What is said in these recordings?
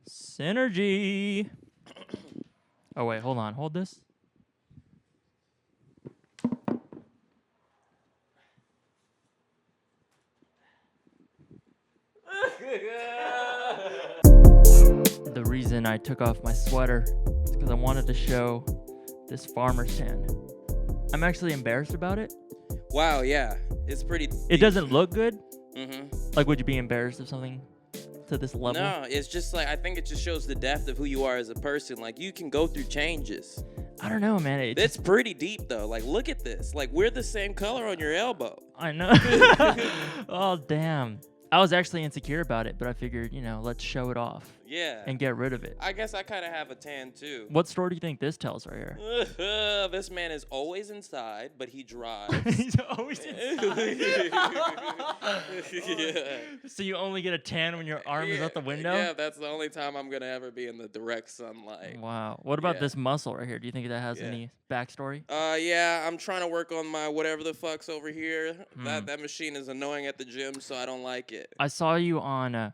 Synergy. Oh, wait, hold on. Hold this. The reason I took off my sweater is because I wanted to show this farmer's tan. I'm actually embarrassed about it. Wow, yeah. It's pretty It deep. doesn't look good. Mm-hmm. Like, would you be embarrassed of something to this level? No, it's just like, I think it just shows the depth of who you are as a person. Like, you can go through changes. I don't know, man. It's pretty deep, though. Like, look at this. Like, we're the same color on your elbow. I know. Oh, damn. I was actually insecure about it, but I figured, let's show it off Yeah. and get rid of it. I guess I kind of have a tan, too. What story do you think this tells right here? This man is always inside, but he drives. He's always inside. Yeah. So you only get a tan when your arm is out the window? Yeah, that's the only time I'm going to ever be in the direct sunlight. Wow. What about Yeah. this muscle right here? Do you think that has Yeah. any backstory? Yeah, I'm trying to work on my whatever the fuck's over here. Hmm. That machine is annoying at the gym, so I don't like it. I saw you on is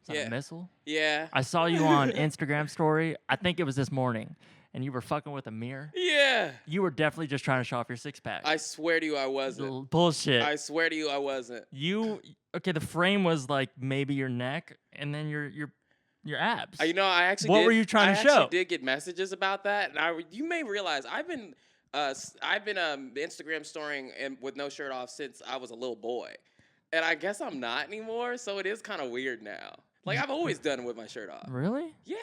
that Yeah. a missile? Yeah. I saw you on Instagram story. I think it was this morning, and you were fucking with a mirror. Yeah. You were definitely just trying to show off your six pack. I swear to you, I wasn't. Bullshit. I swear to you, I wasn't. Okay? The frame was like maybe your neck, and then your abs. I actually. What did, were you trying to show? I actually did get messages about that, and you may realize I've been Instagram storing and with no shirt off since I was a little boy, and I guess I'm not anymore. So it is kind of weird now. Like I've always done it with my shirt off. Really? Yeah.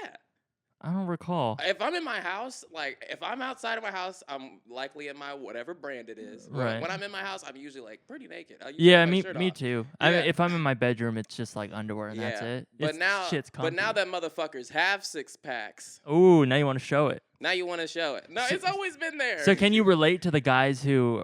I don't recall. If I'm in my house, like if I'm outside of my house, I'm likely in my whatever brand it is. But Right. when I'm in my house, I'm usually like pretty naked. I usually Yeah, have my me shirt me off. too. Yeah. If I'm in my bedroom, it's just like underwear and that's Yeah. it. But now, shit's but now comfy. that motherfuckers have six packs, Ooh, now you want to show it. now you want to show it. No, So- it's always been there. So can you relate to the guys who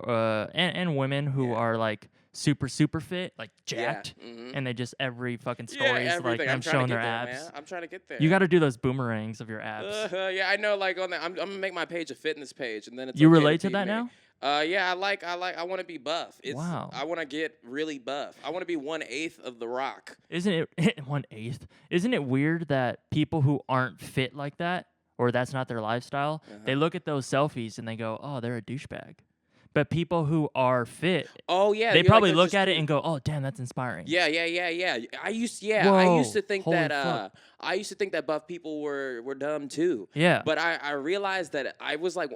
and women who Yeah. are like super fit, like jacked, Yeah. Mhm. and they just every fucking Yeah, story is like everything. them I'm trying to showing get their there, abs. man. I'm trying to get there. You got to do those boomerangs of your abs. Yeah, I know. Like on that, I'm gonna make my page a fitness page, and then it's You okay relate to be that me. now? Yeah, I want to be buff. Wow. I want to get really buff. I want to be 1/8 of The Rock. Isn't it 1/8? Isn't it weird that people who aren't fit like that, or that's not their lifestyle, they look at those selfies and they go, "Oh, they're a douchebag." But people who are fit, Oh yeah, they you're probably like, look just at it cute. and go, "Oh, damn, that's inspiring." Yeah. I used to Whoa, think holy that fuck. I used to think that buff people were dumb too. Yeah. But I realized that I was like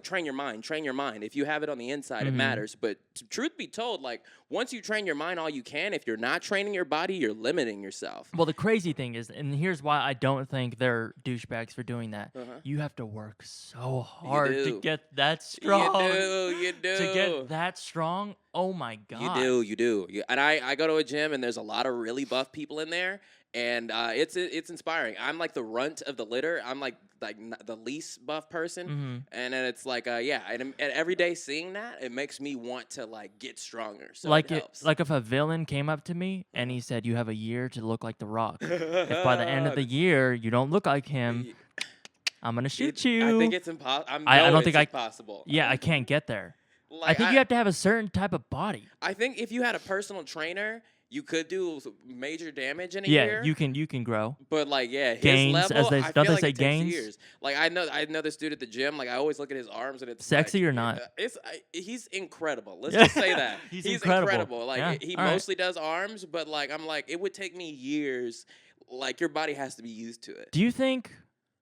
train your mind. If you have it on the inside, it Mhm. matters. But truth be told, like once you train your mind all you can, if you're not training your body, you're limiting yourself. Well, the crazy thing is, and here's why I don't think they're douchebags for doing that. Uh-huh. You have to work so hard to do. get that strong. You do. To get that strong, oh my god. You do. And I go to a gym and there's a lot of really buff people in there, and it's inspiring. I'm like the runt of the litter. I'm like the least buff person, Mhm. and then it's like and every day seeing that, it makes me want to like get stronger. So Like it it, helps. like if a villain came up to me and he said, "You have a year to look like The Rock. If by the end of the year you don't look like him, I'm gonna shoot you." I think it's impossible. I don't think impossible. Yeah, I can't get there. I Like, think you have to have a certain type of body. I think if you had a personal trainer, you could do major damage in a Yeah, year. you can grow. But like, yeah, his Gains, level, as they- I don't feel they like say it takes gains? years. Like I know this dude at the gym. Like I always look at his arms and it's Sexy like, or not? He's incredible. Let's just say that He's incredible. incredible. Like Yeah, he all right. mostly does arms, but like I'm like it would take me years. Like your body has to be used to it. Do you think?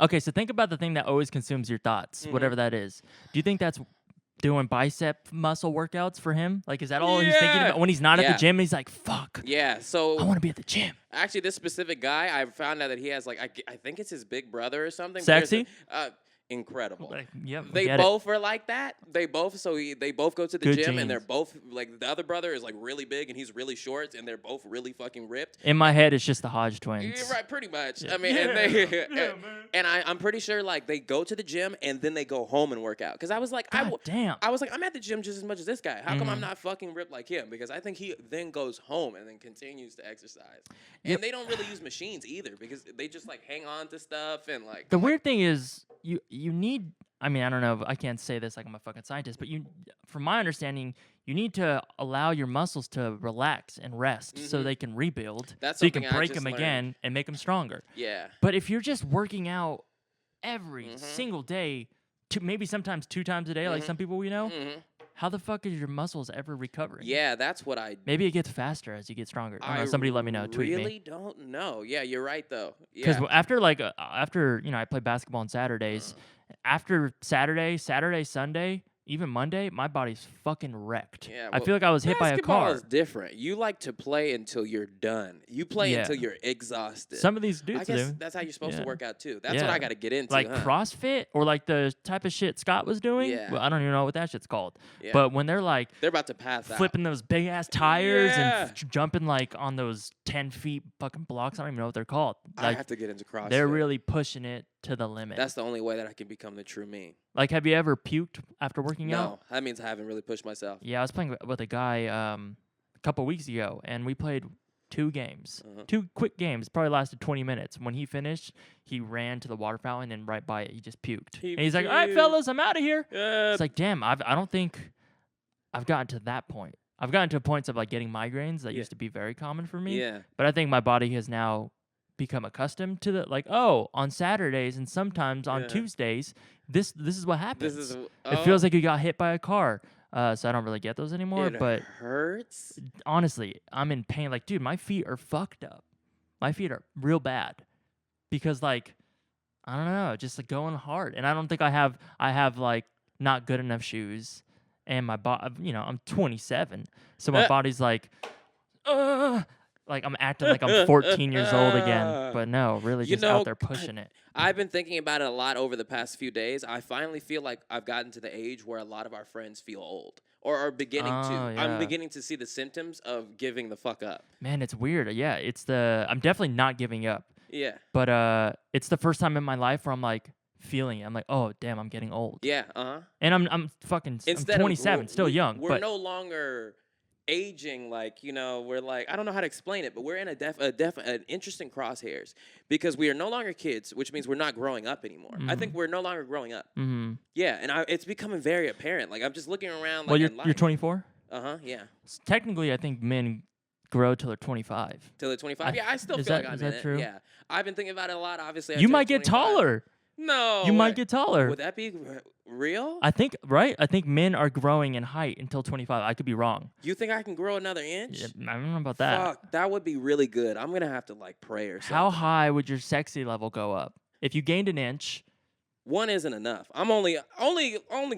Okay, so think about the thing that always consumes your thoughts, Mm-hmm. whatever that is. Do you think that's doing bicep muscle workouts for him? Like, is that all he's thinking Yeah. about when he's not at Yeah. the gym? He's like, "Fuck, Yeah. So I want to be at the gym." actually, this specific guy, I found out that he has like I think it's his big brother or something. but there's Sexy? incredible. Like, yep, we They get it. both are like that. They both go to the Good gym and they're genes. both like the other brother is like really big and he's really short and they're both really fucking ripped. In my head, it's just the Hodge twins. Yeah, right, pretty much. Yeah. I mean, and they Yeah, and I'm pretty sure like they go to the gym and then they go home and work out. Because I was like, God damn. I was like, I'm at the gym just as much as this guy. How come I'm Mhm. not fucking ripped like him? Because I think he then goes home and then continues to exercise. Yep. And they don't really use machines either because they just like hang on to stuff and like. The weird thing is, you need. I mean, I don't know. I can't say this like I'm a fucking scientist, but from my understanding, you need to allow your muscles to relax and rest so they can rebuild. That's so you can something I break just them learned. again and make them stronger. Yeah. But if you're just working out every single day, maybe sometimes 2 times a day, like some people we know, how the fuck is your muscles ever recovering? Yeah, that's what I. Maybe it gets faster as you get stronger. I don't know. Somebody let me know. Tweet me. Really don't know. Yeah, you're right though. Because Yeah. after I play basketball on Saturdays. After Saturday, Sunday, even Monday, my body's fucking wrecked. Yeah, I feel like I was hit by a basketball car. is different. You like to play until you're done. You play until you're exhausted. Some of these I dudes guess do. that's how you're supposed to Yeah. work out too. That's what I got to get into. Like huh? CrossFit or like the type of shit Scott was doing. Yeah. Well, I don't even know what that shit's called. Yeah. But when they're like They're about to pass out. flipping those big ass tires Yeah. and jumping like on those 10 feet fucking blocks, I don't even know what they're called. I Like have to get into CrossFit. they're really pushing it to the limit. That's the only way that I can become the true me. Like, have you ever puked after working out? No, that means I haven't really pushed myself. Yeah, I was playing with a guy a couple weeks ago, and we played 2 games. 2 quick games, probably lasted 20 minutes. When he finished, he ran to the water fountain, and right by it, he just puked. And he's like, all right, fellas, I'm out of here. It's like, damn, I don't think I've gotten to that point. I've gotten to points of like getting migraines that used to be very common for me. Yeah. But I think my body has now become accustomed to the like, oh, on Saturdays and sometimes on Tuesdays, this is what happens. It feels like you got hit by a car. So I don't really get those anymore. It but hurts. honestly, I'm in pain. Like, dude, my feet are fucked up. My feet are real bad because like, I don't know, just like going hard. And I don't think I have like not good enough shoes. And my body, I'm 27, so my body's like I'm acting like I'm 14 years old again. But no, really just out there pushing it. I've been thinking about it a lot over the past few days. I finally feel like I've gotten to the age where a lot of our friends feel old or are beginning to. Yeah. I'm beginning to see the symptoms of giving the fuck up. Man, it's weird. Yeah, I'm definitely not giving up. Yeah. But it's the first time in my life where I'm like feeling it. I'm like, oh damn, I'm getting old. Yeah. And I'm 27, still young. We're but no longer aging like we're like, I don't know how to explain it, but we're in an interesting crosshairs because we are no longer kids, which means we're not growing up anymore. I think we're no longer growing up. Yeah, and it's becoming very apparent. Like I'm just looking around. Like, well, you're 24. Yeah. Technically, I think men grow till they're 25. Till they're 25. Yeah, I still feel like I'm is in that it. true? Yeah, I've been thinking about it a lot. Obviously, You might get taller. No, You might get taller. Would that be real? I think, right? I think men are growing in height until 25. I could be wrong. You think I can grow another inch? Yeah, I don't know about that. Fuck, that would be really good. I'm gonna have to like pray or something. How high would your sexy level go up if you gained an inch? 1 isn't enough. I'm only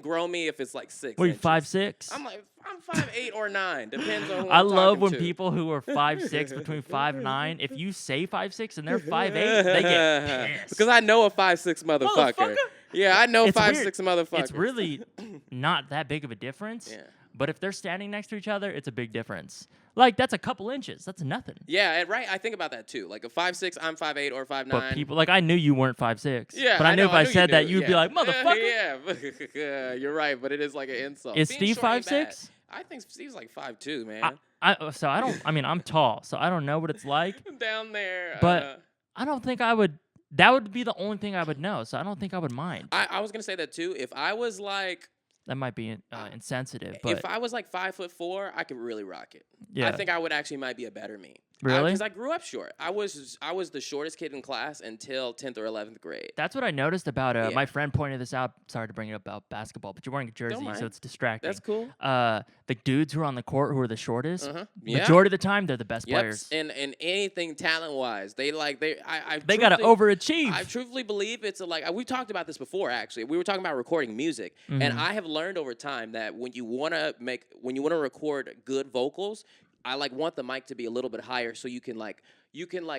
grow me if it's like 6. What are you, inches. 5'6"? I'm 5'8" or 9. Depends on who I I'm love talking when to. people who are 5'6", between 5'9", if you say 5'6" and they're 5'8", they get pissed. Because I know a 5'6" motherfucker. Yeah, I know It's 5'6" weird. motherfucker. It's really not that big of a difference. Yeah. But if they're standing next to each other, it's a big difference. Like, that's a couple inches. That's nothing. Yeah, and right. I think about that too. Like a 5'6", I'm 5'8" or 5'9". But people, like, I knew you weren't 5'6". Yeah, But I knew if I knew said you that, do. you'd be like, motherfucker. Yeah, you're right. But it is like an insult. Is Being Steve short ain't bad. 5'6"? I think Steve's like 5'2", man. I'm tall, so I don't know what it's like. Down there. But I don't think I would. That would be the only thing I would know. So I don't think I would mind. I was gonna say that too. If I was like, That might be insensitive, but if I was like 5'4", I could really rock it. yeah. I think I would actually might be a better me. Really? Because I grew up short. I was the shortest kid in class until 10th or 11th grade. That's what I noticed about Yeah. my friend pointed this out. Sorry to bring it up about basketball, but you're wearing a jersey, mind. so it's distracting. That's cool. The dudes who are on the court who are the shortest, Yeah. majority of the time they're the best Yep. players. And anything talent wise, they Gotta overachieve. I truthfully believe it's we talked about this before. Actually, we were talking about recording music, and I have learned over time that when you want to record good vocals, I want the mic to be a little bit higher so you can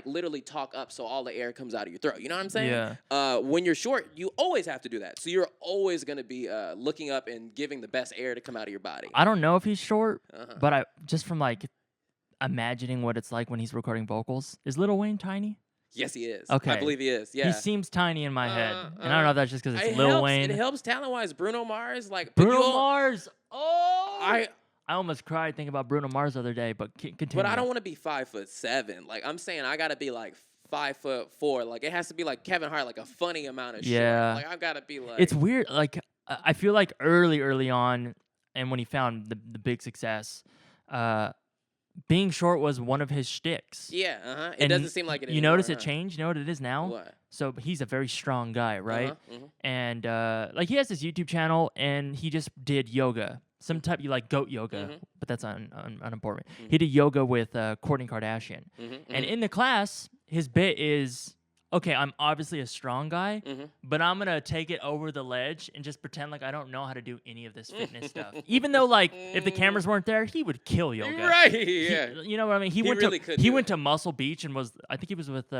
literally talk up so all the air comes out of your throat. You know what I'm saying? Yeah. When you're short, you always have to do that. So you're always gonna be looking up and giving the best air to come out of your body. I don't know if he's short, but I just from imagining what it's like when he's recording vocals. Is Lil Wayne tiny? Yes, he is. Okay. I believe he is. Yeah. He seems tiny in my head, and I don't know if that's just because it's Lil Wayne. It helps talent-wise. Bruno Mars, Bruno Mars. Oh, I almost cried thinking about Bruno Mars the other day, but continue. But I don't want to be 5'7". I'm saying I gotta be 5'4". It has to be like Kevin Hart, a funny amount of Yeah. short. I gotta be It's weird. I feel like early on, and when he found the big success, being short was one of his shticks. Yeah, It And doesn't seem like it you anymore. notice it changed. You know what it is now? What? So he's a very strong guy, right? Mhm. And like he has this YouTube channel, and he just did yoga, some type you like goat yoga, but that's unimportant. He did yoga with Kourtney Kardashian, and in the class, his bit is, okay, I'm obviously a strong guy, but I'm gonna take it over the ledge and just pretend like I don't know how to do any of this fitness stuff. Even though, like, if the cameras weren't there, he would kill yoga. Right? He- Yeah. you know what I mean? He went really to could he do went it. to Muscle Beach and I think he was with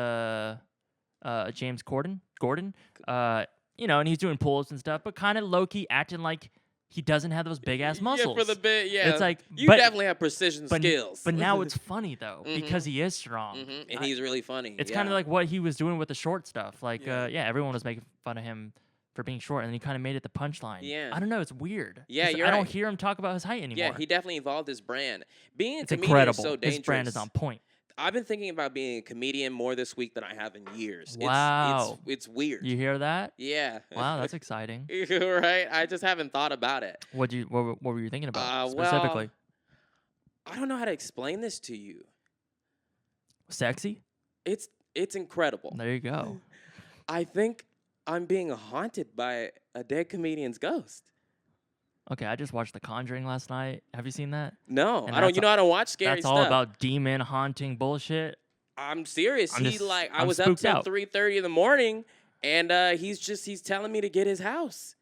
James Gordon. You know, and he's doing pull-ups and stuff, but kind of low-key acting like he doesn't have those big ass muscles. Yeah, for the bit. Yeah. It's like, you but- definitely have precision skills. But now it's funny though because he is strong. and he's really funny. It's kind of like what he was doing with the short stuff. Like, Yeah. everyone was making fun of him for being short, and he kind of made it the punchline. Yeah. I don't know. It's weird. Yeah, 'Cause you're I don't right. hear him talk about his height anymore. Yeah, he definitely evolved his brand. Being a it's comedian incredible. is so dangerous. His brand is on point. I've been thinking about being a comedian more this week than I have in years. Wow. It's weird. You hear that? Yeah. Wow, that's exciting. Right? I just haven't thought about it. What were you thinking about well, specifically? I don't know how to explain this to you. Sexy? It's incredible. There you go. I think I'm being haunted by a dead comedian's ghost. Okay, I just watched The Conjuring last night. Have you seen that? No, And I don't. that's You know, I don't watch scary That's stuff. all about demon haunting bullshit. I'm serious. I'm I just- I I'm was up spooked till out. 3:30 in the morning, and he's telling me to get his house.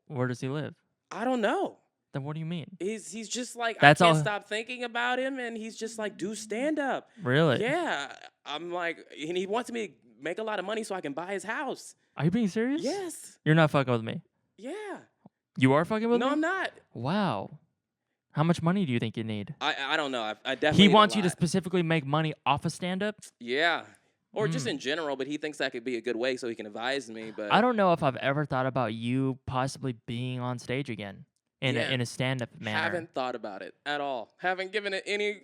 Where does he live? I don't know. Then what do you mean? He's just like, That's I can't all- stop thinking about him, and he's just like, do stand up. Really? Yeah, I'm like, and he wants me to make a lot of money so I can buy his house. Are you being serious? Yes. You're not fucking with me. Yeah. You are fucking with No, me? I'm not. Wow. How much money do you think you need? I don't know. I definitely. He need a wants you to lot. specifically make money off of stand-up? Yeah. Or just Mm. in general, but he thinks that could be a good way so he can advise me. But I don't know if I've ever thought about you possibly being on stage again in Yeah. a stand-up manner. haven't thought about it at all. Haven't given it any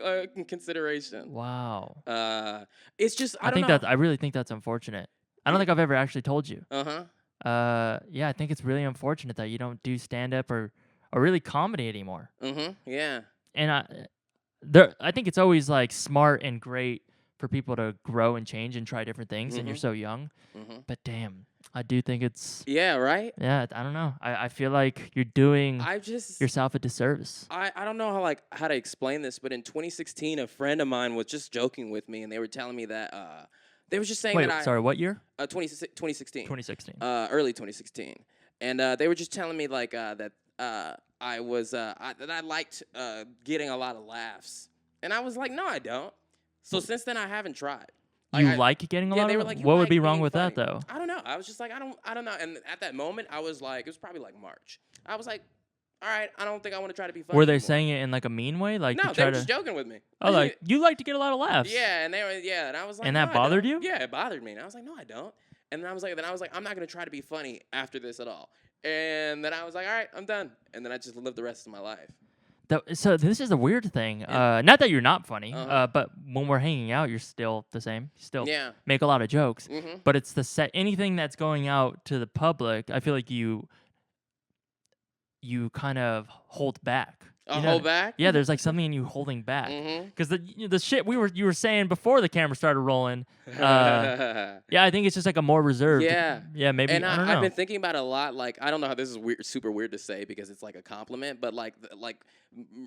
consideration. Wow. It's just I, I don't think know. I really think that's unfortunate. I don't think I've ever actually told you. Yeah, I think it's really unfortunate that you don't do stand-up or really comedy anymore. Yeah. And I think it's always like smart and great for people to grow and change and try different things, and you're so young. But damn, I do think it's Yeah. Right. I don't know. I feel like you're doing I just yourself a disservice. I don't know how to explain this, but in 2016, a friend of mine was just joking with me, and they were telling me that they were just saying Wait, that sorry, what year? 2016, 2016. early 2016, and they were just telling me like that I was that I liked getting a lot of laughs, and I was like, no, I don't. So since then, I haven't tried. You I- like getting a Yeah, lot they of were like, you what would like be wrong being with that funny. though? I don't know. I was just like, I don't know. And at that moment, I was like, it was probably like March. I was like, all right, I don't think I want to try to be funny. Were they anymore. saying it in like a mean way? Like No, to they try were to just joking with me. Oh, like you like to get a lot of laughs. Yeah, and they were and I was like, And no, that I bothered don't. you? Yeah, it bothered me. And I was like, no, I don't. And then I was like, I'm not gonna try to be funny after this at all. And then I was like, all right, I'm done. And then I just lived the rest of my life. So this is a weird thing. Not that you're not funny, Uh-huh. but when we're hanging out, you're still the same. You still Yeah. make a lot of jokes. Mm-hmm. But it's anything that's going out to the public. I feel like you kind of hold back. You know Hold what- back. Yeah, there's like something in you holding back. Mm-hmm. Because the shit you were saying before the camera started rolling. Yeah, I think it's just like a more reserved. Yeah. Yeah, maybe. And I don't know. I've been thinking about it a lot. Like, I don't know how this is weird, super weird to say because it's like a compliment, but like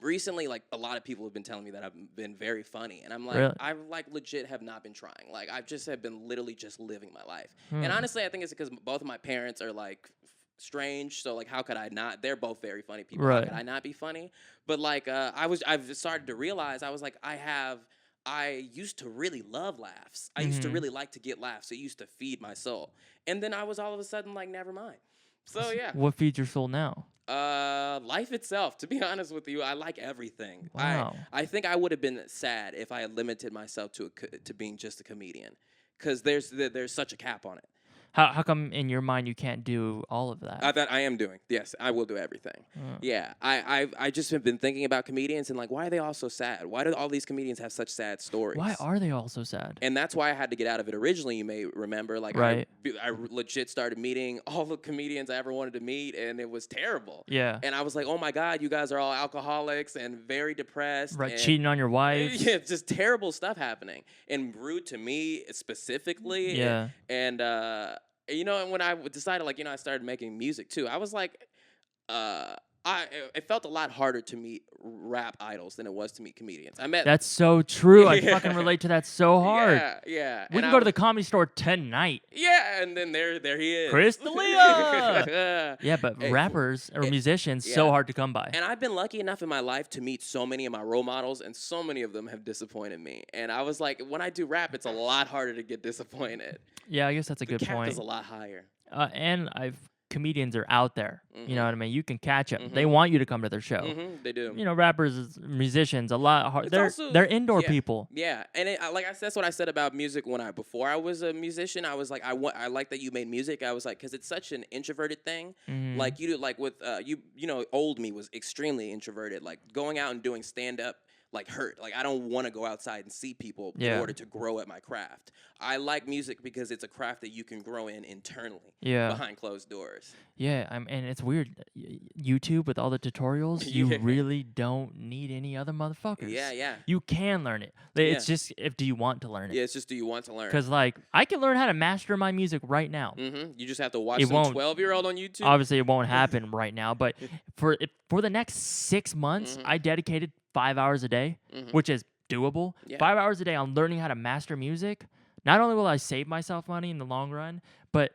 recently, like a lot of people have been telling me that I've been very funny, and I'm like, Really? I like legit have not been trying. Like, I've just have been literally just living my life. Hmm. And honestly, I think it's because both of my parents are like strange. So like, how could I not? They're both very funny people. Right. How could I not be funny? But like, I've started to realize I was like, I used to really love laughs. I used to Mhm. really like to get laughs. It used to feed my soul. And then I was all of a sudden like, never mind. So yeah, What feeds your soul now? life itself. To be honest with you, I like everything. Wow. I think I would have been sad if I had limited myself to being just a comedian, because there's such a cap on it. How come in your mind you can't do all of that? That I am doing. Yes, I will do everything. Yeah, I just have been thinking about comedians and like, why are they all so sad? Why do all these comedians have such sad stories? Why are they all so sad? And that's why I had to get out of it originally. You may remember, like, Right. I legit started meeting all the comedians I ever wanted to meet, and it was terrible. Yeah. And I was like, oh my God, you guys are all alcoholics and very depressed. Right, and cheating on your wife. Yeah, just terrible stuff happening, and rude to me specifically. Yeah. And you know, and when I decided, like, you know, I started making music too, I was like, it felt a lot harder to meet rap idols than it was to meet comedians. I met. That's so true. I Yeah. fucking relate to that so hard. Yeah. We And can I go to was- the comedy store tonight. Yeah, and then there he is. Chris D'Elia. Yeah, but Hey, rappers or it- musicians, so yeah. hard to come by. And I've been lucky enough in my life to meet so many of my role models, and so many of them have disappointed me. And I was like, when I do rap, it's a lot harder to get disappointed. Yeah, I guess that's a The good cap point. is a lot higher. And comedians are out there. You know Mhm. what I mean? You can catch them. They Mhm. want you to come to their show. They do. You know, rappers, musicians, a lot hard. It's They're indoor yeah. people. Yeah, and like I said, that's what I said about music before I was a musician. I was like, I like that you made music. I was like, because it's such an introverted thing. Mhm. Like you do, like with you know, old me was extremely introverted. Like going out and doing stand up like hurt. Like I don't want to go outside and see people Yeah. in order to grow at my craft. I like music because it's a craft that you can grow in internally Yeah. behind closed doors. Yeah, and it's weird. YouTube with all the tutorials, you Yeah. really don't need any other motherfuckers. Yeah. You can learn it. It's Yeah. just do you want to learn it? Yeah, it's just, do you want to learn? Because like I can learn how to master my music right now. You just have to watch It some won't- 12-year-old on YouTube. Obviously, it won't happen right now, but for the next 6 months, I dedicated 5 hours a day, which is doable. Yeah. 5 hours a day on learning how to master music. Not only will I save myself money in the long run, but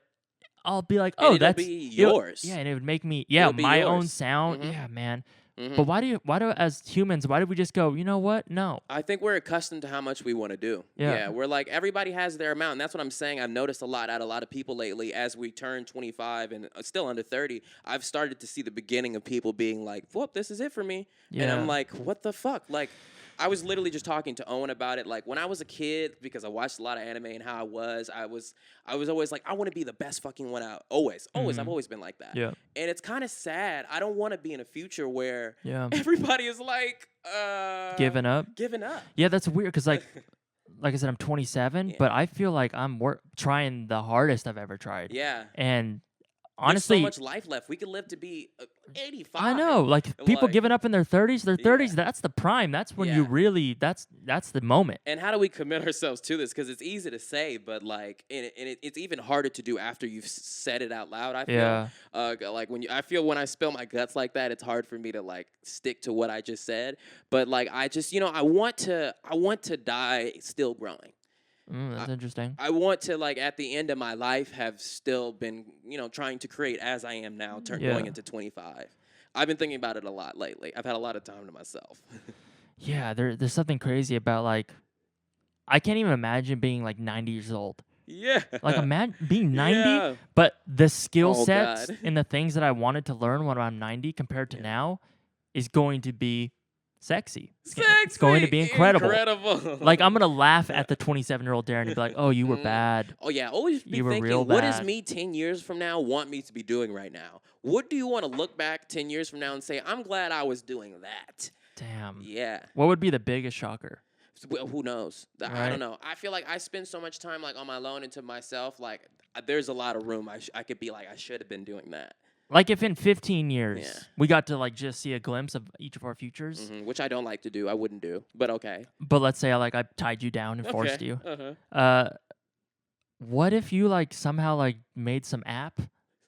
I'll be like, And oh, it'll that's be it'll- yours. Yeah, and it would make me It'll be my own yours. sound. Mhm. Yeah, man. Mhm. But why do as humans, why do we just go, you know what? No. I think we're accustomed to how much we want to do. Yeah. We're like, everybody has their amount. And that's what I'm saying. I've noticed a lot out of a lot of people lately as we turn 25 and still under 30. I've started to see the beginning of people being like, whoop, this is it for me. And Yeah. I'm like, what the fuck? Like, I was literally just talking to Owen about it. Like when I was a kid, because I watched a lot of anime and how I was always like, I want to be the best fucking one out. Always. I've always been like that. Yeah. And it's kind of sad. I don't want to be in a future where Yeah. everybody is like, Giving up. Giving up. Yeah, that's weird because like I said, I'm 27, Yeah. but I feel like I'm trying the hardest I've ever tried. Yeah. And There's honestly, so much life left. We could live to be 85. I know, like people Like- giving up in their 30s. Their Yeah. 30s, that's the prime. That's when you Yeah. really that's the moment. And how do we commit ourselves to this? Because it's easy to say, but like, it's even harder to do after you've said it out loud. I feel. Yeah. Like I feel when I spill my guts like that, it's hard for me to like stick to what I just said. But like, I just, I want to die still growing. That's interesting. I want to, like, at the end of my life have still been, trying to create as I am now, Yeah. going into 25. I've been thinking about it a lot lately. I've had a lot of time to myself. Yeah, there's something crazy about like I can't even imagine being like 90 years old. Yeah. Like imagine being 90, Yeah. but the skill Oh, sets God. and the things that I wanted to learn when I'm 90 compared to Yeah. now is going to be sexy. It's going to be Sexy! incredible. Incredible. Like I'm gonna laugh at the 27-year-old Darren and be like, "Oh, you were bad." Oh yeah, always be You were thinking, real what does bad. me 10 years from now want me to be doing right now? What do you want to look back 10 years from now and say, I'm glad I was doing that? Damn. Yeah. What would be the biggest shocker? Well, who knows? I Right. don't know. I feel like I spend so much time like on my own and to myself. Like there's a lot of room. I could be like, I should have been doing that. Like if in 15 years Yeah. we got to like just see a glimpse of each of our futures, Which I don't like to do. I wouldn't do. But okay. but let's say I tied you down and forced Okay. you. Uh-huh. What if you like somehow like made some app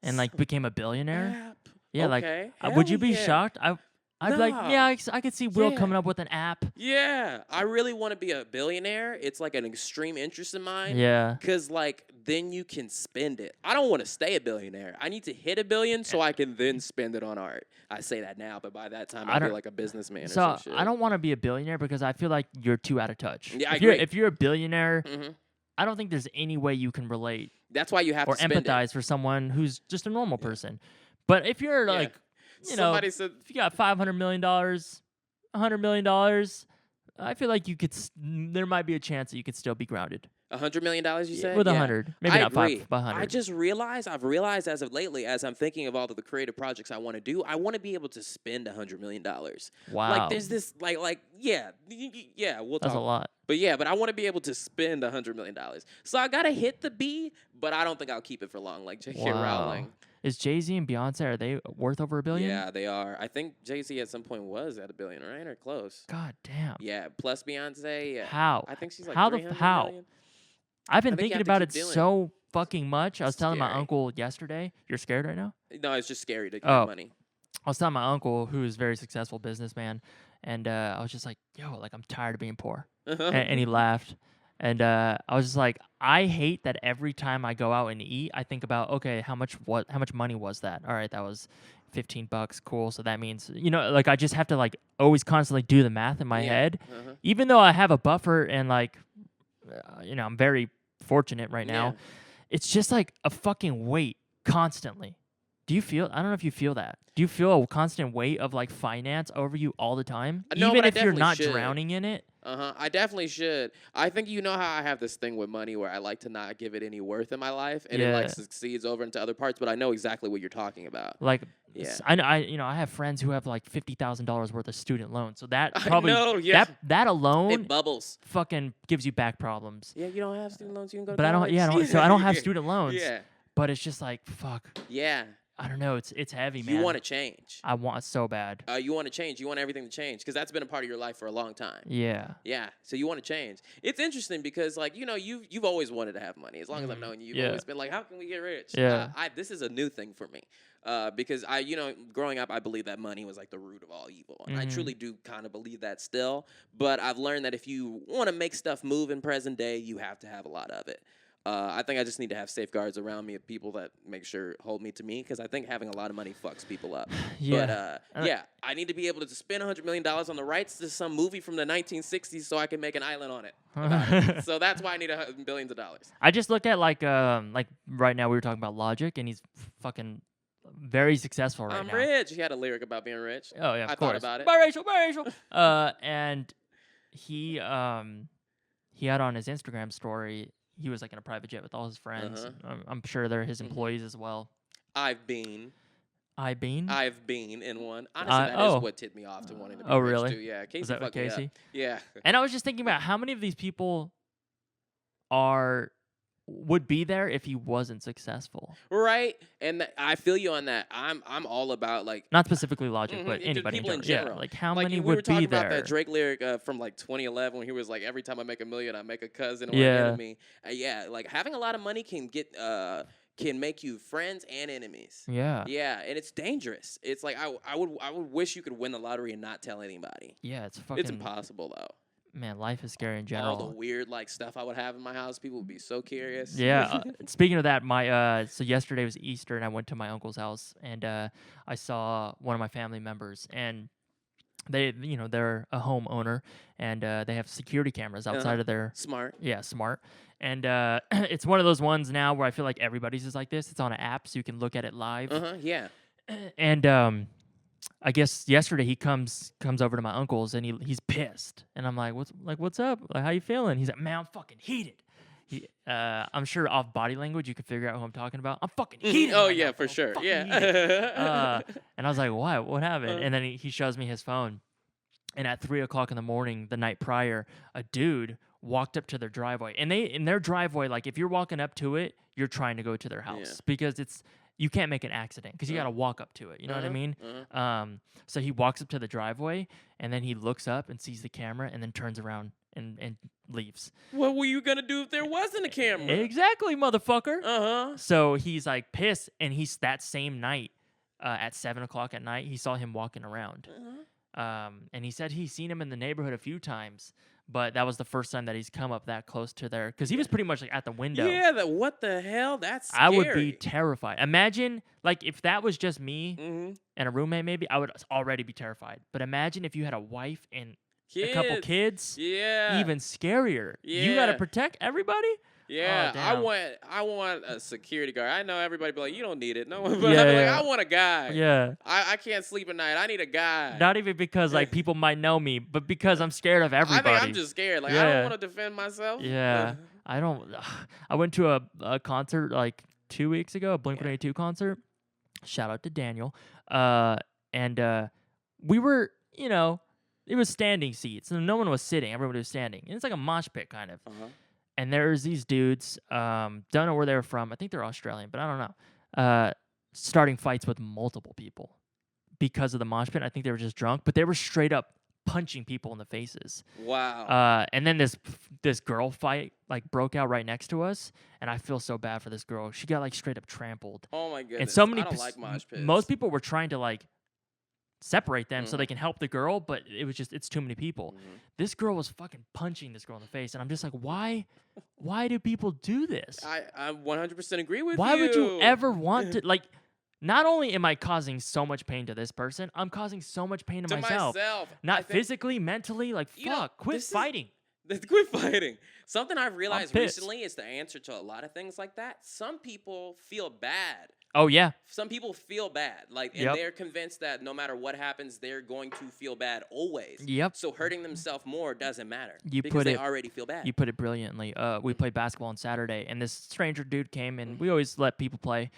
and like became a billionaire? App. Yeah, Okay. like would you Hell be yeah. shocked? I'd be like, Nah. yeah, I could see Will Yeah. coming up with an app. Yeah. I really want to be a billionaire. It's like an extreme interest of mine. Yeah. Because, like, then you can spend it. I don't want to stay a billionaire. I need to hit $1 billion so I can then spend it on art. I say that now, but by that time, I I'll be don't- like a businessman or So some shit. I don't want to be a billionaire because I feel like you're too out of touch. Yeah, I if you're agree. if you're a billionaire, Mhm. I don't think there's any way you can relate That's why you have or to spend it. empathize for someone who's just a normal person. But if you're Yeah. like, you know, Somebody said, if you got $500 million, $100 million, I feel like you could. There might be a chance that you could still be grounded. $100 million, you said? With Yeah. 100, maybe I not agree. five, but 100. I've realized as of lately, as I'm thinking of all of the creative projects I want to do, I want to be able to spend $100 million. Wow, Like, there's this, yeah, we'll that's a talk. lot. But I want to be able to spend $100 million. So I got to hit the B, but I don't think I'll keep it for long, like J.K. Rowling. Is Jay-Z and Beyonce, are they worth over $1 billion? Yeah, they are. I think Jay-Z at some point was at $1 billion, right? Or close. God damn. Yeah, plus Beyonce. Yeah. How? I think she's like How 300 how? million. I've been I think you thinking have to about keep it doing it. so fucking much. I was telling my Scary. uncle yesterday. You're scared right now? No, it's just scary to get Oh. money. I was telling my uncle, who is a very successful businessman, and I was just like, "Yo, like I'm tired of being poor," and he laughed. And I was just like, I hate that every time I go out and eat, I think about, okay, how much money was that? All right, that was $15. Cool. So that means, like I just have to like always constantly do the math in my Yeah. head, even though I have a buffer and like, I'm very fortunate right now. Yeah. It's just like a fucking weight constantly. I don't know if you feel that. Do you feel a constant weight of like finance over you all the time? No, Even but I if you're definitely not should. drowning in it? I definitely should. I think you know how I have this thing with money where I like to not give it any worth in my life, and it like Yeah. succeeds over into other parts. But I know exactly what you're talking about. Like, Yeah. I have friends who have like $50,000 worth of student loans. So that I probably know, yeah. that alone It bubbles. fucking gives you back problems. Yeah, you don't have student loans. You can go to But I don't. college. Yeah, so I don't have student loans. Yeah. But it's just like fuck. Yeah. I don't know. It's heavy, man. You want to change. I want it so bad. You want to change. You want everything to change because that's been a part of your life for a long time. Yeah. Yeah, so you want to change. It's interesting because, like, you've always wanted to have money. As long as I've known you, you've always been like, how can we get rich? Yeah. This is a new thing for me because growing up, I believe that money was like the root of all evil, and I truly do kind of believe that still. But I've learned that if you want to make stuff move in present day, you have to have a lot of it. I think I just need to have safeguards around me of people that hold me to me because I think having a lot of money fucks people up. Yeah. But I need to be able to spend $100 million on the rights to some movie from the 1960s so I can make an island on it. about it. So that's why I need billions of dollars. I just look at like right now we were talking about Logic, and he's fucking very successful right I'm now. rich. He had a lyric about being rich. Oh yeah, of I course. thought about it. Biracial. And he had on his Instagram story. He was like in a private jet with all his friends. I'm sure they're his employees as well. I've been in one. Honestly, that is what tipped me off to wanting to be rich really? too. Yeah, Casey Was that fucked me up. Casey? Yeah. And I was just thinking about how many of these people would be there if he wasn't successful. Right, and I feel you on that. I'm all about like Not specifically Logic, but just anybody people in Yeah, general. like how like many we were would talking be there? about that Drake lyric from like 2011 when he was like, "Every time I make $1 million, I make a cousin or Yeah. an enemy." Yeah, like having a lot of money can make you friends and enemies. Yeah. Yeah, and it's dangerous. It's like I would wish you could win the lottery and not tell anybody. Yeah, it's fucking. It's impossible though. Man, life is scary in general. All the weird like stuff I would have in my house, people would be so curious. Yeah. Speaking of that, so yesterday was Easter, and I went to my uncle's house, and I saw one of my family members, and they're a homeowner, and they have security cameras outside of their Smart. Yeah, smart. And it's one of those ones now where I feel like everybody's is like this. It's on an app, so you can look at it live. Yeah. And I guess yesterday he comes over to my uncle's, and he's pissed, and I'm like, what's up? Like, how you feeling? He's like, man, I'm fucking heated. I'm sure off body language you can figure out who I'm talking about. I'm fucking heated. Oh right yeah, now, for bro. sure. Fucking Yeah. heated. And I was like, what happened? And then he shows me his phone, and at 3:00 in the morning the night prior, a dude walked up to their driveway, and in their driveway, like if you're walking up to it, you're trying to go to their house because you can't make an accident because you got to walk up to it. You know what I mean? So he walks up to the driveway, and then he looks up and sees the camera, and then turns around and leaves. What were you gonna do if there wasn't a camera? Exactly, motherfucker. Uh-huh. So he's like pissed, and he's that same night at 7:00 at night, he saw him walking around. And he said he's seen him in the neighborhood a few times, but that was the first time that he's come up that close to there, because he was pretty much like at the window. Yeah, what the hell? That's scary. I would be terrified. Imagine, like, if that was just me and a roommate, maybe I would already be terrified. But imagine if you had a wife and a couple kids. Yeah. Even scarier. You got to Yeah. protect everybody? Yeah, Oh, I want a security guard. I know everybody be like, you don't need it. No one, but Yeah, I be yeah. like, I want a guy. Yeah. I can't sleep at night. I need a guy. Not even because, like, people might know me, but because I'm scared of I everybody. think I'm just scared. Like, I Yeah. don't want to defend myself. Yeah. I don't. I went to a concert like 2 weeks ago, a Blink-182 concert. Shout out to Daniel. And we were, it was standing seats, and no one was sitting. Everybody was standing. And it's like a mosh pit kind of. Uh-huh. And there's these dudes. Don't know where they were from. I think they're Australian, but I don't know. Starting fights with multiple people because of the mosh pit. I think they were just drunk, but they were straight up punching people in the faces. Wow. And then this girl fight like broke out right next to us, and I feel so bad for this girl. She got like straight up trampled. Oh my goodness. And so many I don't like mosh pits. most people were trying to like separate them so they can help the girl, but it's too many people. This girl was fucking punching this girl in the face, and I'm just like, why do people do this? I 100% agree with you. Why would you ever want to like? Not only am I causing so much pain to this person, I'm causing so much pain to myself. Not physically, mentally. Like, fuck, quit fighting. Quit fighting. Something I've realized recently is the answer to a lot of things like that. Some people feel bad. Oh, yeah. Some people feel bad. And they're convinced that no matter what happens, they're going to feel bad always. Yep. So hurting themselves more doesn't matter. Because they already feel bad. You put it brilliantly. We played basketball on Saturday, and this stranger dude came, and we always let people play.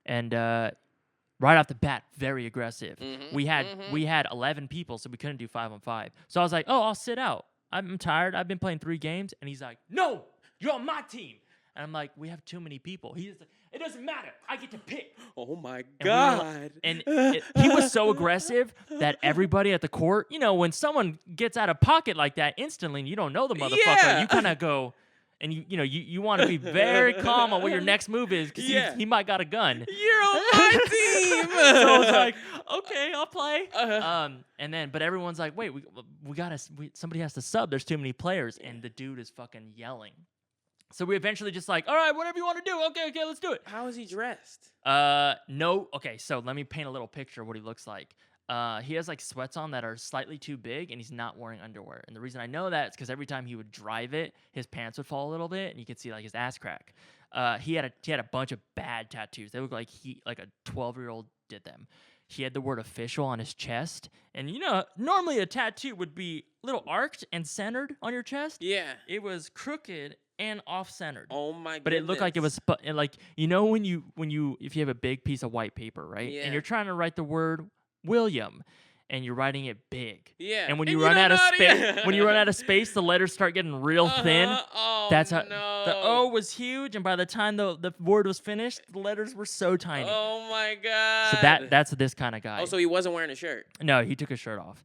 And right off the bat, very aggressive. We had 11 people, so we couldn't do 5-on-5. So I was like, oh, I'll sit out. I'm tired. I've been playing 3 games. And he's like, no, you're on my team. And I'm like, we have too many people. He's like, it doesn't matter. I get to pick. Oh, my God. He was so aggressive that everybody at the court, when someone gets out of pocket like that instantly and you don't know the motherfucker, you kind of go... And you want to be very calm on what your next move is because he might got a gun. You're on my team. So I was like, okay, I'll play. But everyone's like, wait, somebody has to sub. There's too many players, and the dude is fucking yelling. So we eventually just like, all right, whatever you want to do. Okay, let's do it. How is he dressed? No. Okay, so let me paint a little picture of what he looks like. He has like sweats on that are slightly too big, and he's not wearing underwear. And the reason I know that is because every time he would drive it, his pants would fall a little bit, and you could see like his ass crack. He had a bunch of bad tattoos. They look like like a 12-year-old did them. He had the word official on his chest, and normally a tattoo would be a little arched and centered on your chest. Yeah, it was crooked and off-centered. Oh my goodness. But it looked like it was like when you if you have a big piece of white paper, right? Yeah. And you're trying to write the word William, and you're writing it big. Yeah. And when you run out of space, the letters start getting real thin. Oh, that's how no. The O was huge, and by the time the word was finished, the letters were so tiny. Oh my God. So that's this kind of guy. Oh, so he wasn't wearing a shirt. No, he took his shirt off.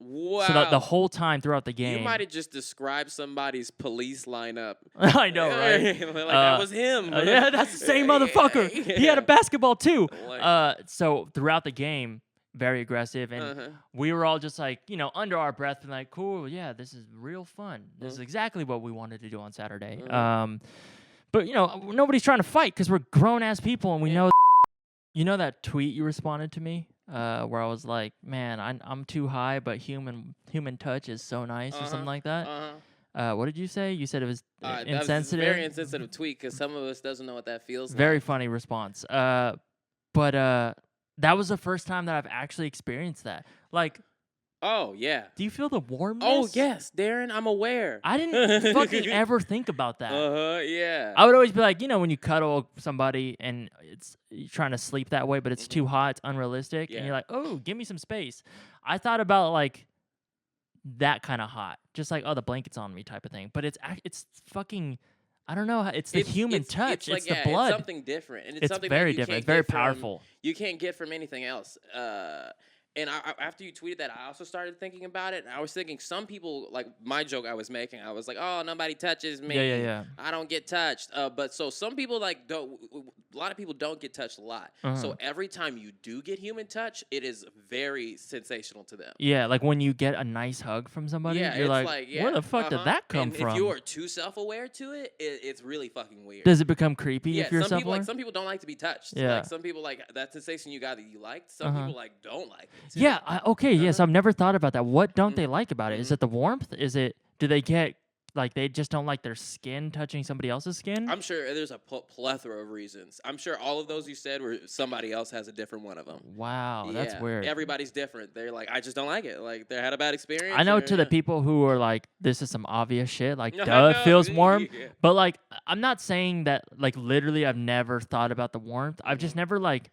Wow. So the whole time throughout the game, you might have just described somebody's police lineup. I know, right? That was him. Yeah, that's the same motherfucker. He had a basketball too. So throughout the game, very aggressive, and we were all just like, under our breath, and like, cool, yeah, this is real fun. This is exactly what we wanted to do on Saturday. But nobody's trying to fight because we're grown ass people, and we know. You know that tweet you responded to me, where I was like, man, I'm too high, but human touch is so nice, or something like that. What did you say? You said it was insensitive. That was a very insensitive tweet because some of us doesn't know what that feels very like. Funny response. But that was the first time that I've actually experienced that. Like, oh yeah. Do you feel the warmness? Oh yes, Darren, I'm aware. I didn't fucking ever think about that. Yeah. I would always be like, when you cuddle somebody and you're trying to sleep that way, but it's too hot, it's unrealistic, and you're like, oh, give me some space. I thought about like that kind of hot, just like, oh, the blanket's on me type of thing. But it's fucking, I don't know. It's the human touch. It's the blood. It's something different, and it's something very that different. It's very powerful. You can't get from anything else. And after you tweeted that, I also started thinking about it. And I was thinking some people, like my joke I was making, I was like, oh, nobody touches me. Yeah. I don't get touched. But so some people a lot of people don't get touched a lot. So every time you do get human touch, it is very sensational to them. Yeah, like when you get a nice hug from somebody, you're like, where the fuck did that come from? If you are too self-aware to it, it's really fucking weird. Does it become creepy if you're self-aware? Some people don't like to be touched. Yeah. Like some people like that sensation you got that you liked. Some people don't like it. Yeah. Okay. Yes. I've never thought about that. What don't they like about it? Is it the warmth? Do they get like they just don't like their skin touching somebody else's skin. I'm sure there's a plethora of reasons. I'm sure all of those you said were somebody else has a different one of them. Wow, that's weird. Everybody's different. They're like, I just don't like it. Like they had a bad experience. I know or- to the people who are like, this is some obvious shit. Like, I duh, it know, feels warm. yeah. But like, I'm not saying that like literally I've never thought about the warmth. I've just never like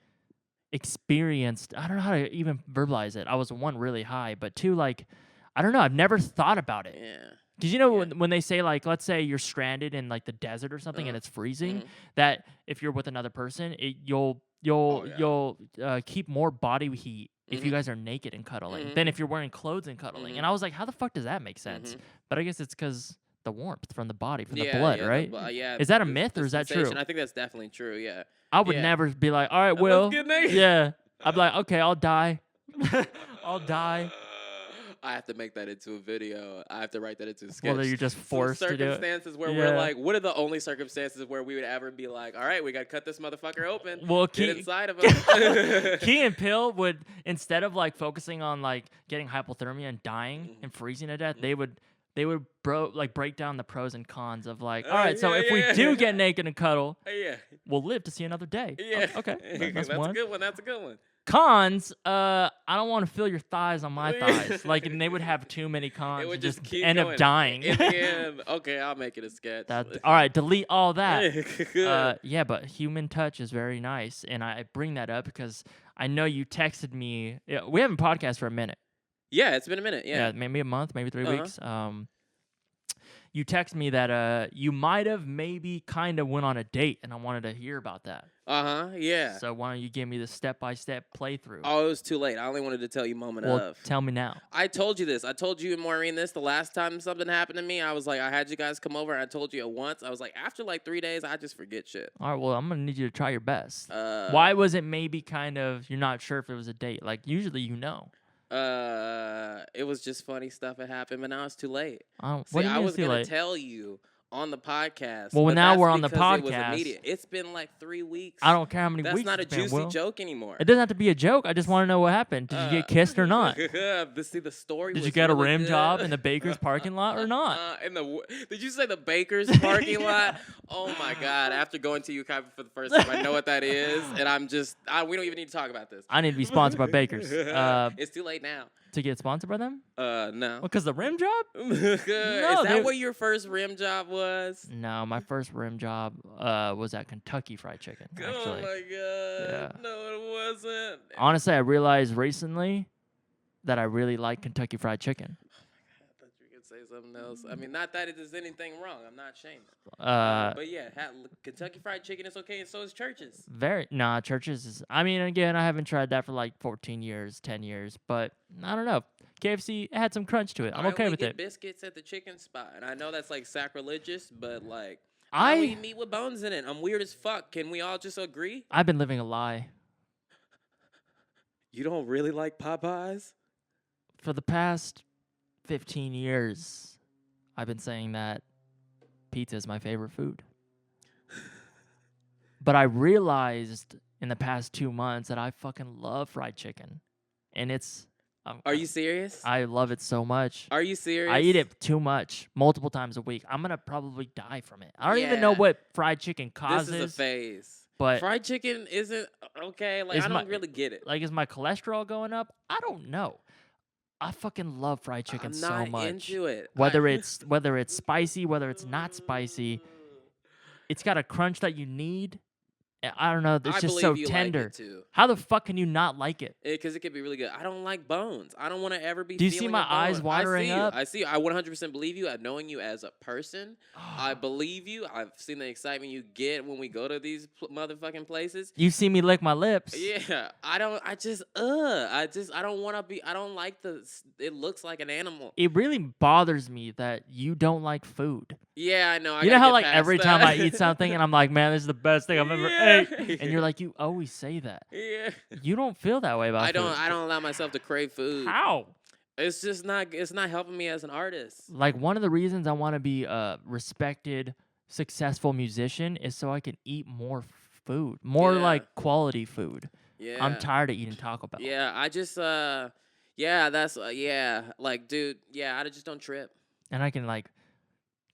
experienced. I don't know how to even verbalize it. I was one really high, but two like, I don't know. I've never thought about it. Yeah. Because you know when they say like, let's say you're stranded in like the desert or something and it's freezing, that if you're with another person, you'll keep more body heat if you guys are naked and cuddling than if you're wearing clothes and cuddling. And I was like, how the fuck does that make sense? But I guess it's because the warmth from the body, from the blood, right? Is that a myth or is that true? I think that's definitely true. Yeah. I would never be like, all right, Will. Let's get naked. Yeah. I'd be like, okay, I'll die. I'll die. I have to make that into a video. I have to write that into a sketch. Well, then you're just forced to do it. Circumstances where we're like, what are the only circumstances where we would ever be like, all right, we got to cut this motherfucker open. Well, get inside of him. Key and Peele would, instead of like focusing on like getting hypothermia and dying and freezing to death, they would break down the pros and cons of like, all right, so if we do get naked and cuddle, we'll live to see another day. Yeah. Okay. That's a good one. That's a good one. Cons, I don't want to feel your thighs on my thighs. Like, and they would have too many cons. It would just keep end going. up dying. In the end, okay, I'll make it a sketch. All right, delete all that. Yeah, but human touch is very nice, and I bring that up because I know you texted me. Yeah, we haven't podcast for a minute. Yeah, it's been a minute. Yeah, maybe a month, maybe 3 weeks. You text me that you might have maybe kind of went on a date, and I wanted to hear about that. Yeah. So why don't you give me the step-by-step playthrough? Oh, it was too late. I only wanted to tell you moment of. Tell me now. I told you this. I told you and Maureen this the last time something happened to me. I was like, I had you guys come over, and I told you at once. I was like, after like 3 days, I just forget shit. All right, well, I'm going to need you to try your best. Why was it maybe kind of, you're not sure if it was a date? Like, usually you know. It was just funny stuff that happened, but now it's too late. What do you mean I was going to tell you on the podcast. Well, but now that's we're on the because it was podcast. immediate. It's been like 3 weeks. I don't care how many That's weeks not a it's been, juicy Will. joke anymore. It doesn't have to be a joke. I just want to know what happened. Did you get kissed or not? See, the story Did was you get really a rim good. job in the baker's parking lot or not? Did you say the baker's parking lot? Oh my God! After going to UConn for the first time, I know what that is, and we don't even need to talk about this. I need to be sponsored by Baker's. It's too late now. To get sponsored by them? No. Because the rim job? Is that what your first rim job was? No, my first rim job was at Kentucky Fried Chicken. Actually. Oh my God! Yeah. No, it wasn't. Honestly, I realized recently that I really like Kentucky Fried Chicken. I thought you could say something else. I mean, not that there's anything wrong. I'm not ashamed. But yeah, Kentucky Fried Chicken is okay, and so is Church's. Church's is. I mean, again, I haven't tried that for like 14 years, 10 years, but I don't know. KFC had some crunch to it. I'm okay with it. Biscuits at the chicken spot, and I know that's like sacrilegious, but like I eat meat with bones in it. I'm weird as fuck. Can we all just agree? I've been living a lie. You don't really like Popeyes? For the past 15 years, I've been saying that pizza is my favorite food. But I realized in the past 2 months that I fucking love fried chicken. And it's... Are you serious? I love it so much. Are you serious? I eat it too much, multiple times a week. I'm going to probably die from it. I don't even know what fried chicken causes. This is a phase. But fried chicken isn't okay. Like, I don't really get it. Like, is my cholesterol going up? I don't know. I fucking love fried chicken so much. I'm not into it. Whether it's spicy, whether it's not spicy, it's got a crunch that you need. I don't know. It's just so tender. Like it too. How the fuck can you not like it? Because it could be really good. I don't like bones. I don't want to ever be. Do you see my eyes watering up? I see you. I 100% believe you. Knowing you as a person, I believe you. I've seen the excitement you get when we go to these motherfucking places. You see me lick my lips. Yeah. I don't want to be. I don't like it looks like an animal. It really bothers me that you don't like food. Yeah, I know. You know how like every time I eat something and I'm like, man, this is the best thing I've ever ate, and you're like, you always say that. Yeah. You don't feel that way about food. I don't allow myself to crave food. How? It's just not. It's not helping me as an artist. Like one of the reasons I want to be a respected, successful musician is so I can eat more food, more like quality food. Yeah. I'm tired of eating Taco Bell. Yeah, I just like dude, yeah, I just don't trip. And I can like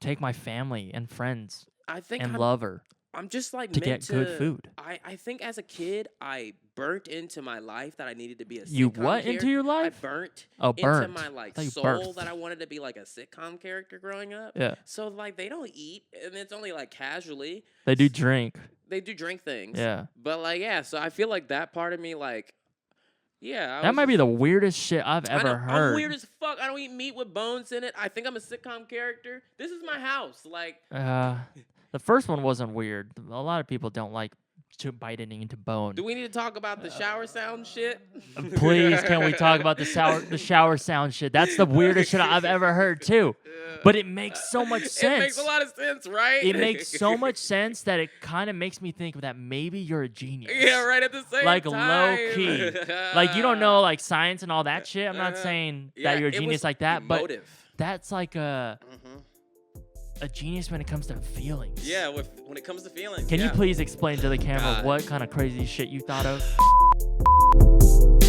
take my family and friends I think and lover I'm just like to meant get good food. I think as a kid I burnt into my life that I needed to be a sitcom You what character. into your life? I burnt Oh, into burnt. my I like thought you soul birthed. that I wanted to be like a sitcom character growing up. Yeah. So like they don't eat and it's only like casually. They do drink. They do drink things. Yeah. But like yeah, so I feel like that part of me like yeah. That might be the weirdest shit I've ever heard. I'm weird as fuck. I don't eat meat with bones in it. I think I'm a sitcom character. This is my house. Like The first one wasn't weird. A lot of people don't like to biting into bone. do we need to talk about the shower sound shit? Please, can we talk about the shower sound shit? That's the weirdest shit I've ever heard too. But it makes so much sense. It makes a lot of sense, right? It makes so much sense that it kind of makes me think that maybe you're a genius. Yeah, right at the same like time. low key. Like you don't know like science and all that shit. I'm not saying that you're a it genius was like that, but emotive. that's like a genius when it comes to feelings. Yeah, when it comes to feelings. Can yeah. you please explain to the camera God. what kind of crazy shit you thought of?